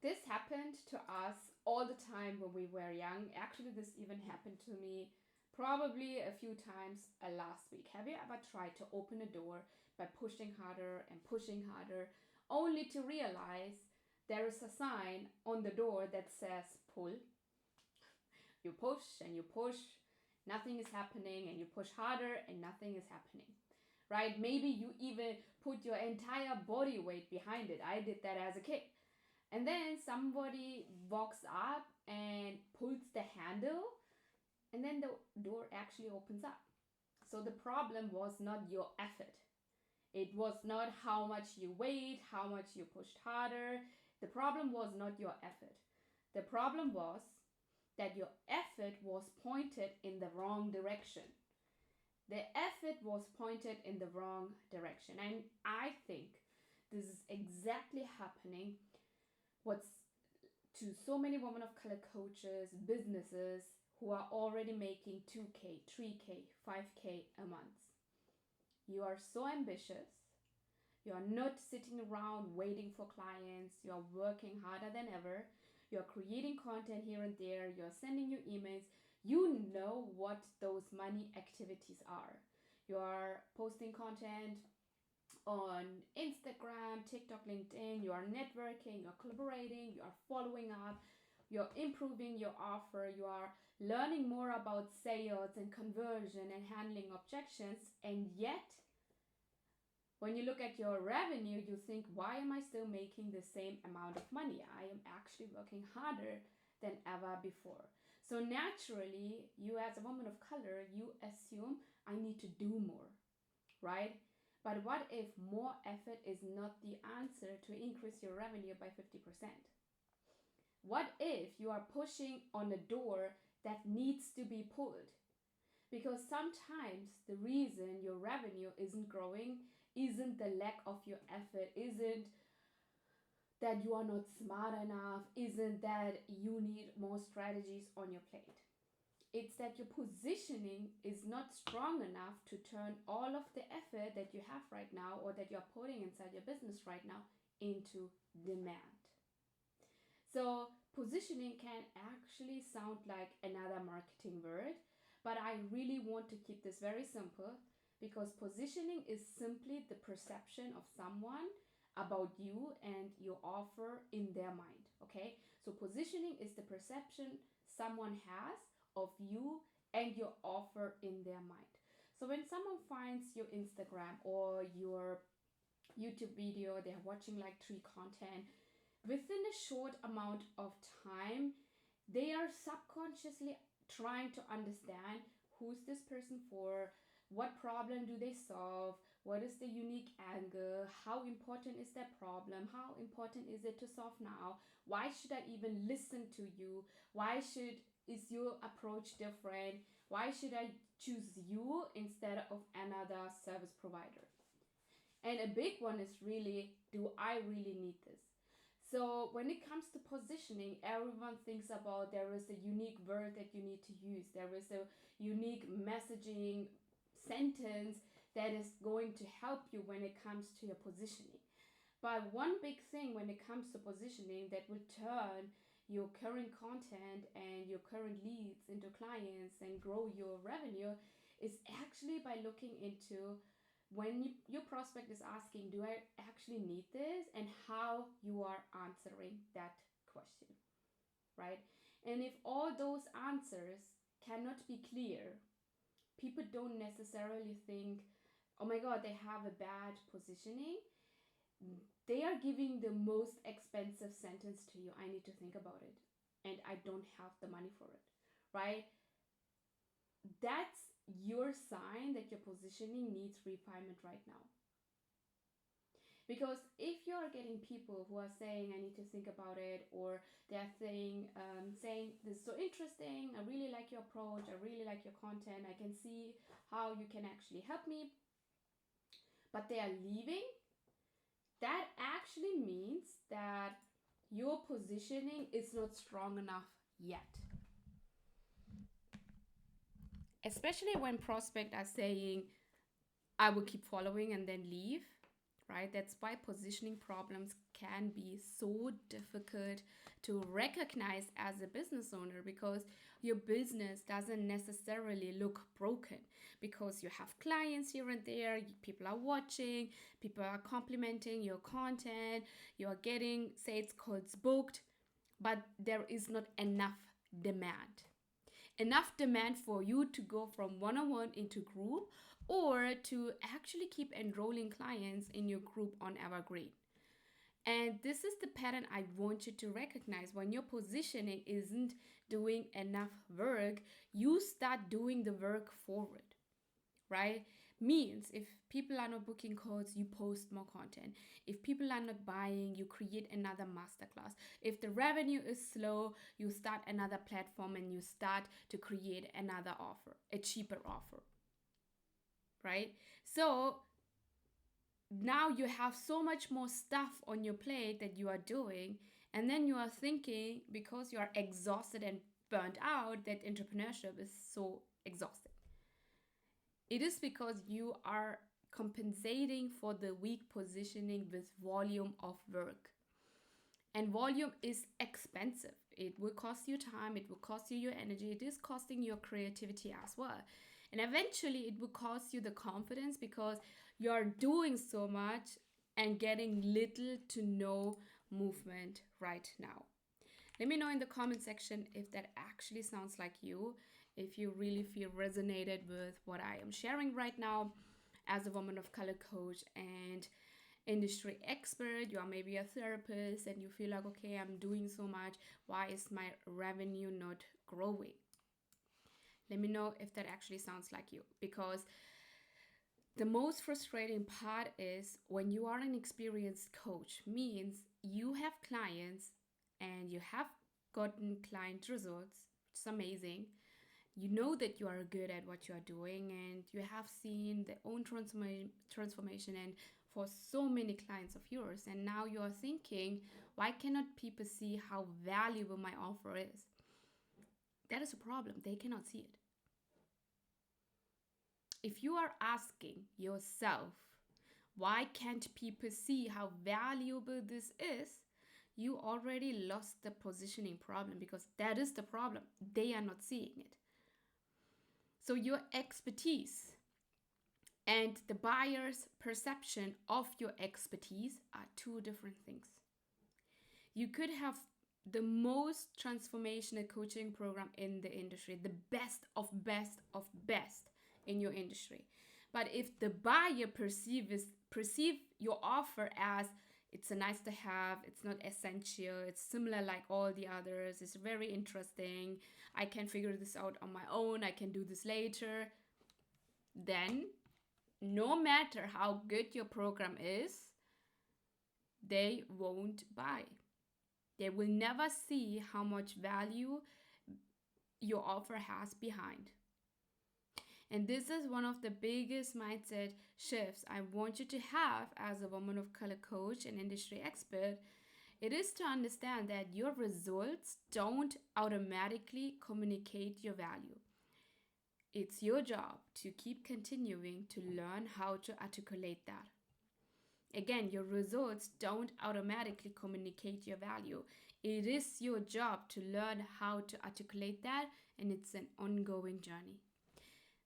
This happened to us all the time when we were young. Actually, this even happened to me probably a few times last week. Have you ever tried to open a door by pushing harder, only to realize there is a sign on the door that says pull? You push and you push, nothing is happening, and you push harder and nothing is happening. Right? Maybe you even put your entire body weight behind it. I did that as a kid. And then somebody walks up and pulls the handle, and then the door actually opens up. So the problem was not your effort. It was not how much you weighed, how much you pushed harder. The problem was not your effort. The problem was that your effort was pointed in the wrong direction. The effort was pointed in the wrong direction. And I think this is exactly happening what's to so many women of color coaches, businesses who are already making 2K, 3K, 5K a month. You are so ambitious. You are not sitting around waiting for clients. You are working harder than ever. You are creating content here and there. You are sending your emails. You know what those money activities are. You are posting content on Instagram, TikTok, LinkedIn. You are networking, you're collaborating, you are following up, you're improving your offer, you are learning more about sales and conversion and handling objections. And yet, when you look at your revenue, you think, why am I still making the same amount of money? I am actually working harder than ever before. So naturally, you as a woman of color, you assume I need to do more, right? But what if more effort is not the answer to increase your revenue by 50%? What if you are pushing on a door that needs to be pulled? Because sometimes the reason your revenue isn't growing isn't the lack of your effort, isn't that you are not smart enough, isn't that you need more strategies on your plate. It's that your positioning is not strong enough to turn all of the effort that you have right now or that you're putting inside your business right now into demand. So, positioning can actually sound like another marketing word, but I really want to keep this very simple because positioning is simply the perception of someone about you and your offer in their mind. Okay, so positioning is the perception someone has of you and your offer in their mind. So when someone finds your Instagram or your YouTube video, they're watching like 3 content, within a short amount of time, they are subconsciously trying to understand who's this person for, what problem do they solve, what is the unique angle, how important is that problem, how important is it to solve now, why should I even listen to you, why should is your approach different, why should I choose you instead of another service provider. And a big one is really, do I really need this? So when it comes to positioning, everyone thinks about there is a unique word that you need to use. There is a unique messaging sentence that is going to help you when it comes to your positioning. But one big thing when it comes to positioning that will turn your current content and your current leads into clients and grow your revenue is actually by looking into when your prospect is asking, do I actually need this? And how you are answering that question, right? And if all those answers cannot be clear, people don't necessarily think, oh my God, they have a bad positioning. They are giving the most expensive sentence to you. I need to think about it. And I don't have the money for it, right? That's your sign that your positioning needs refinement right now. Because if you're getting people who are saying, I need to think about it, or they're saying this is so interesting, I really like your approach, I really like your content, I can see how you can actually help me, but they are leaving, that actually means that your positioning is not strong enough yet. Especially when prospects are saying, I will keep following and then leave, right? That's why positioning problems can be so difficult to recognize as a business owner, because your business doesn't necessarily look broken, because you have clients here and there, people are watching, people are complimenting your content, you are getting sales calls booked, but there is not enough demand. Enough demand for you to go from one-on-one into group, or to actually keep enrolling clients in your group on Evergreen. And this is the pattern I want you to recognize. When your positioning isn't doing enough work, you start doing the work forward, right? Means if people are not booking calls, you post more content. If people are not buying, you create another masterclass. If the revenue is slow, you start another platform and you start to create another offer, a cheaper offer, right? So now you have so much more stuff on your plate that you are doing, and then you are thinking, because you are exhausted and burnt out, that entrepreneurship is so exhausting. It is because you are compensating for the weak positioning with volume of work. And volume is expensive. It will cost you time, it will cost you your energy, it is costing your creativity as well. And eventually it will cost you the confidence, because you're doing so much and getting little to no movement right now. Let me know in the comment section if that actually sounds like you, if you really feel resonated with what I am sharing right now. As a woman of color coach and industry expert, you are maybe a therapist and you feel like, okay, I'm doing so much, why is my revenue not growing? Let me know if that actually sounds like you, because the most frustrating part is when you are an experienced coach, means you have clients and you have gotten client results, which is amazing. You know that you are good at what you are doing, and you have seen the own transformation and for so many clients of yours. And now you are thinking, why cannot people see how valuable my offer is? That is a problem. They cannot see it. If you are asking yourself, why can't people see how valuable this is? You already lost the positioning problem, because that is the problem. They are not seeing it. So your expertise and the buyer's perception of your expertise are two different things. You could have the most transformational coaching program in the industry, the best of best in your industry. But if the buyer perceive your offer as it's a nice to have, it's not essential, it's similar like all the others, it's very interesting, I can figure this out on my own, I can do this later, then no matter how good your program is, they won't buy. They will never see how much value your offer has behind. And this is one of the biggest mindset shifts I want you to have as a woman of color coach and industry expert. It is to understand that your results don't automatically communicate your value. It's your job to keep continuing to learn how to articulate that. Again, your results don't automatically communicate your value. It is your job to learn how to articulate that, and it's an ongoing journey.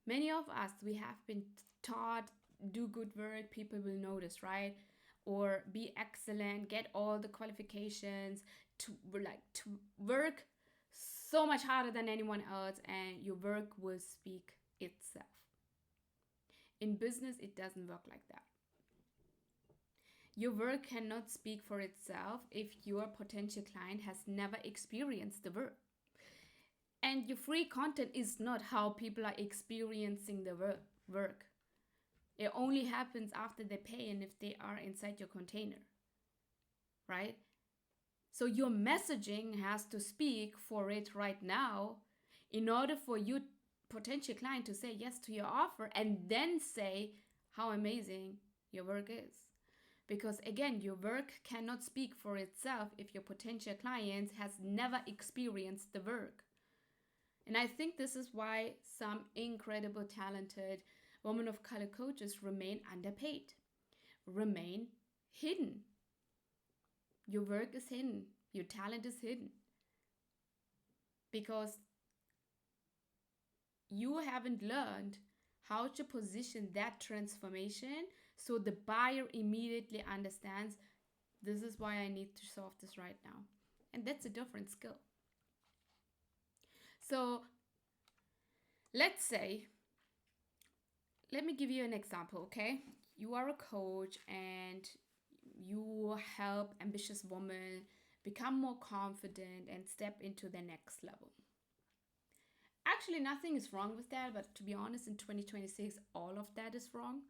Many of us, we have been taught, do good work, people will notice, right? Or be excellent, get all the qualifications, to work so much harder than anyone else, and your work will speak itself. In business, it doesn't work like that. Your work cannot speak for itself if your potential client has never experienced the work. And your free content is not how people are experiencing the work. It only happens after they pay and if they are inside your container, right? So your messaging has to speak for it right now in order for your potential client to say yes to your offer and then say how amazing your work is. Because again, your work cannot speak for itself if your potential client has never experienced the work. And I think this is why some incredible talented women of color coaches remain underpaid, remain hidden. Your work is hidden. Your talent is hidden because you haven't learned how to position that transformation so the buyer immediately understands this is why I need to solve this right now. And that's a different skill. So let's say, let me give you an example, okay? You are a coach and you help ambitious women become more confident and step into the next level. Actually, nothing is wrong with that, but to be honest, in 2026, all of that is wrong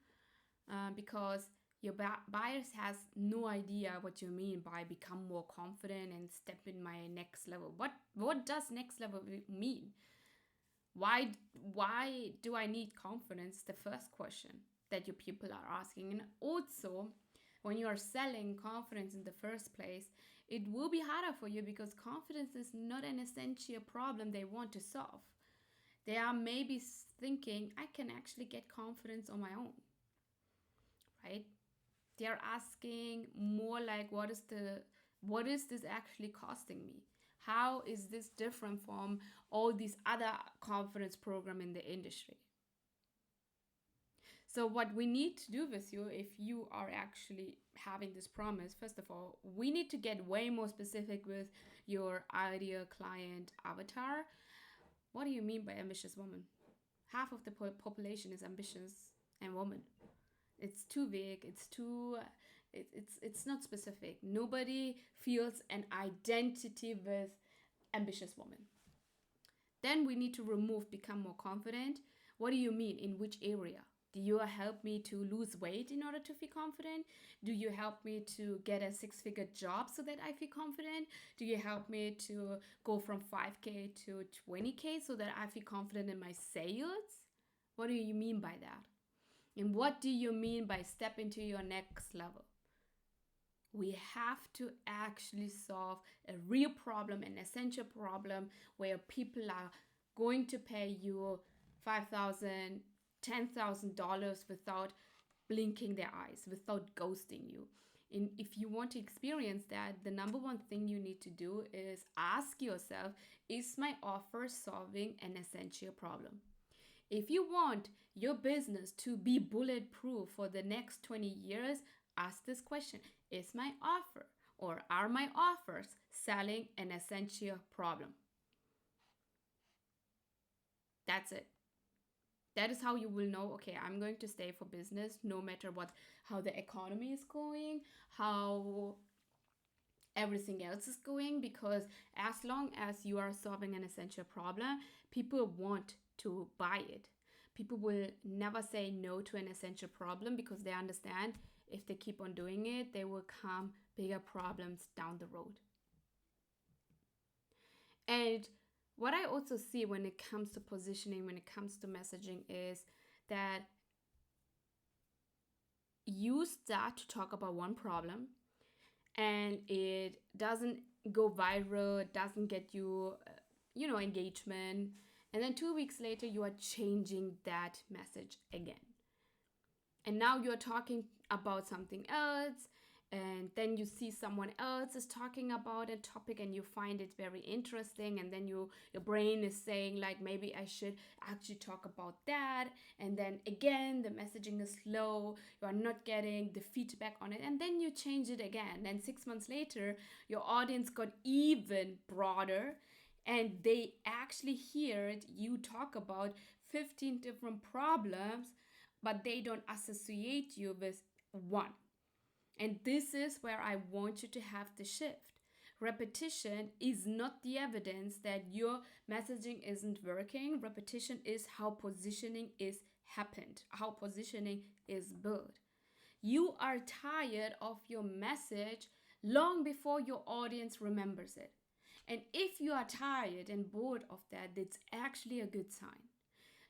because your buyers has no idea what you mean by become more confident and step in my next level. What does next level mean? Why do I need confidence? The first question that your people are asking. And also, when you are selling confidence in the first place, it will be harder for you because confidence is not an essential problem they want to solve. They are maybe thinking, I can actually get confidence on my own, right? They are asking more like, what is this actually costing me? How is this different from all these other confidence programs in the industry? So what we need to do with you, if you are actually having this promise, first of all, we need to get way more specific with your ideal client avatar. What do you mean by ambitious woman? Half of the population is ambitious and woman. It's too vague. It's not specific. Nobody feels an identity with ambitious woman. Then we need to remove become more confident. What do you mean? In which area? Do you help me to lose weight in order to feel confident? Do you help me to get a 6-figure job so that I feel confident? Do you help me to go from 5K to 20K so that I feel confident in my sales? What do you mean by that? And what do you mean by step into your next level? We have to actually solve a real problem, an essential problem where people are going to pay you $5,000, $10,000 without blinking their eyes, without ghosting you. And if you want to experience that, the number one thing you need to do is ask yourself, is my offer solving an essential problem? If you want your business to be bulletproof for the next 20 years, ask this question. Is my offer or are my offers selling an essential problem? That's it. That is how you will know, okay, I'm going to stay for business no matter how the economy is going, how everything else is going, because as long as you are solving an essential problem, people want to buy it. People will never say no to an essential problem because they understand if they keep on doing it, there will come bigger problems down the road. And what I also see when it comes to positioning, when it comes to messaging, is that you start to talk about one problem and it doesn't go viral, it doesn't get you, engagement. And then 2 weeks later, you are changing that message again. And now you're talking about something else, and then you see someone else is talking about a topic and you find it very interesting, and then your brain is saying like, maybe I should actually talk about that. And then again, the messaging is slow, you are not getting the feedback on it, and then you change it again. And 6 months later, your audience got even broader, and they actually heard you talk about 15 different problems, but they don't associate you with one. And this is where I want you to have the shift. Repetition is not the evidence that your messaging isn't working. Repetition is how positioning is happened, how positioning is built. You are tired of your message long before your audience remembers it. And if you are tired and bored of that, it's actually a good sign.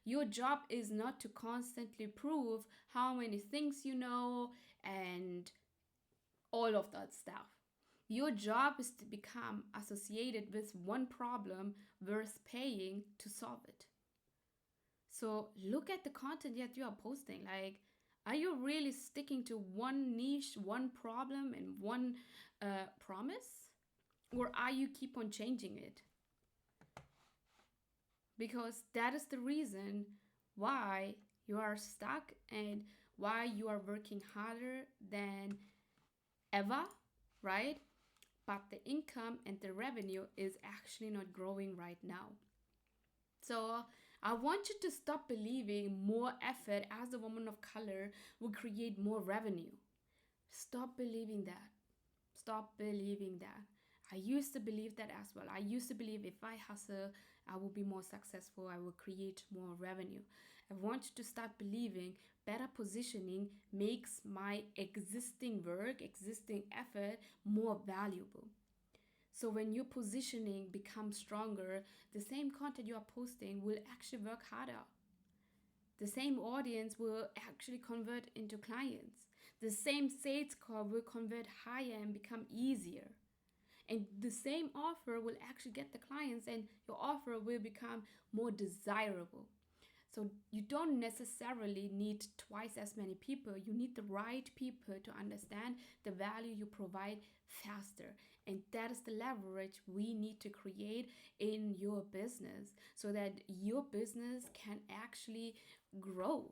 Your job is not to constantly prove how many things you know and all of that stuff. Your job is to become associated with one problem worth paying to solve it. So look at the content that you are posting. Like, Are you really sticking to one niche, one problem, and one promise? Or are you keep on changing it? Because that is the reason why you are stuck and why you are working harder than ever, right? But the income and the revenue is actually not growing right now. So I want you to stop believing more effort as a woman of color will create more revenue. Stop believing that. Stop believing that. I used to believe that as well. I used to believe if I hustle, I will be more successful, I will create more revenue. I want you to start believing better positioning makes my existing work, existing effort more valuable. So when your positioning becomes stronger, the same content you are posting will actually work harder. The same audience will actually convert into clients. The same sales call will convert higher and become easier. And the same offer will actually get the clients, and your offer will become more desirable. So you don't necessarily need twice as many people. You need the right people to understand the value you provide faster. And that is the leverage we need to create in your business so that your business can actually grow.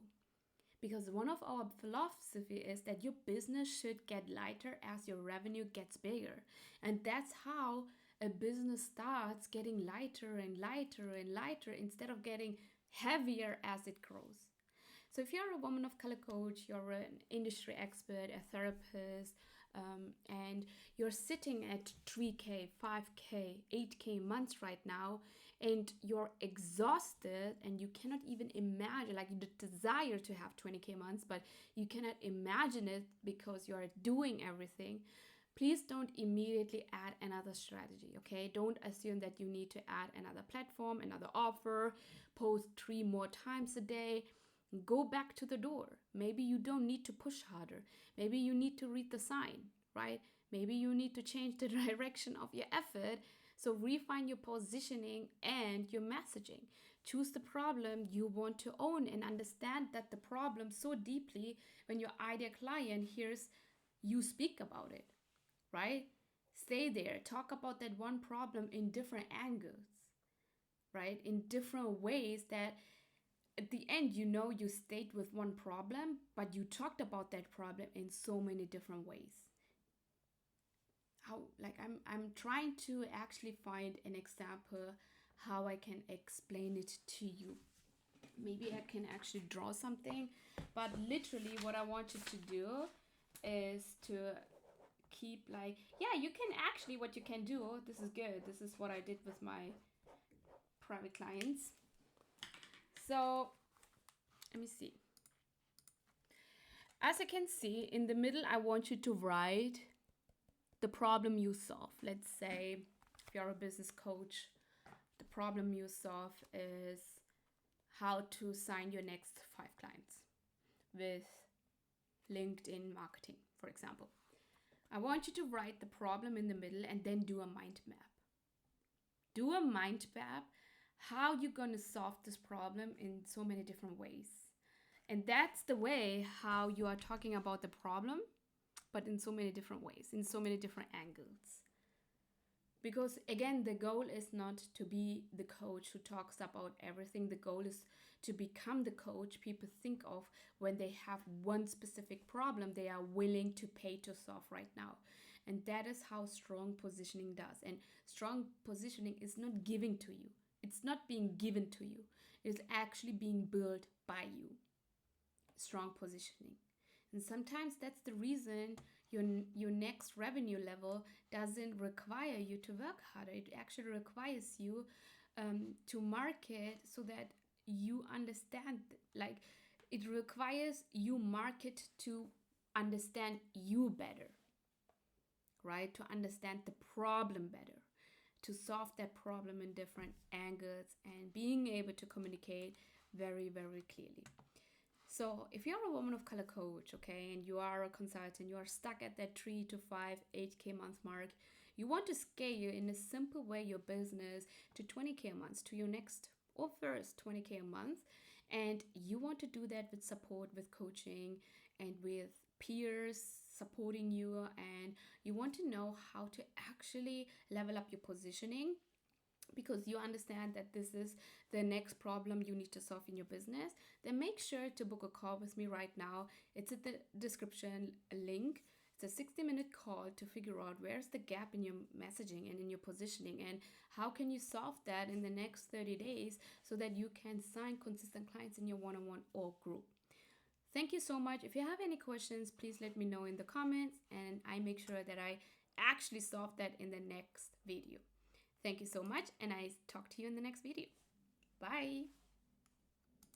Because one of our philosophy is that your business should get lighter as your revenue gets bigger. And that's how a business starts getting lighter and lighter and lighter instead of getting heavier as it grows. So if you're a woman of color coach, you're an industry expert, a therapist, and you're sitting at 3K, 5K, 8K months right now, and you're exhausted and you cannot even imagine, like the desire to have 20K months, but you cannot imagine it because you're doing everything, please don't immediately add another strategy, okay? Don't assume that you need to add another platform, another offer, post 3 more times a day. Go back to the door. Maybe you don't need to push harder. Maybe you need to read the sign, right? Maybe you need to change the direction of your effort. So refine your positioning and your messaging. Choose the problem you want to own and understand that the problem so deeply when your ideal client hears you speak about it, right? Stay there. Talk about that one problem in different angles, right? In different ways that at the end, you stayed with one problem, but you talked about that problem in so many different ways. I'm trying to actually find an example how I can explain it to you. Maybe I can actually draw something, but literally what I want you to do is to keep you can actually, what you can do, this is good, this is what I did with my private clients. So let me see. As I can see in the middle, I want you to write the problem you solve. Let's say if you're a business coach, the problem you solve is how to sign your next 5 clients with LinkedIn marketing, for example. I want you to write the problem in the middle and then do a mind map. Do a mind map how you're going to solve this problem in so many different ways. And that's the way how you are talking about the problem, but in so many different ways, in so many different angles. Because again, the goal is not to be the coach who talks about everything. The goal is to become the coach people think of when they have one specific problem they are willing to pay to solve right now. And that is how strong positioning does. And strong positioning is not giving to you. It's not being given to you. It's actually being built by you. Strong positioning. And sometimes that's the reason your next revenue level doesn't require you to work harder. It actually requires you to market so that you understand, it requires you market to understand you better, right? To understand the problem better, to solve that problem in different angles and being able to communicate very, very clearly. So if you're a woman of color coach, okay, and you are a consultant, you are stuck at that 3 to 5, 8K month mark, you want to scale in a simple way your business to 20K a month, to your next or first 20K a month. And you want to do that with support, with coaching, and with peers supporting you, and you want to know how to actually level up your positioning because you understand that this is the next problem you need to solve in your business, then make sure to book a call with me right now. It's at the description link. It's a 60-minute call to figure out where's the gap in your messaging and in your positioning, and how can you solve that in the next 30 days so that you can sign consistent clients in your one-on-one or group. Thank you so much. If you have any questions, please let me know in the comments, and I make sure that I actually solve that in the next video. Thank you so much, and I talk to you in the next video. Bye.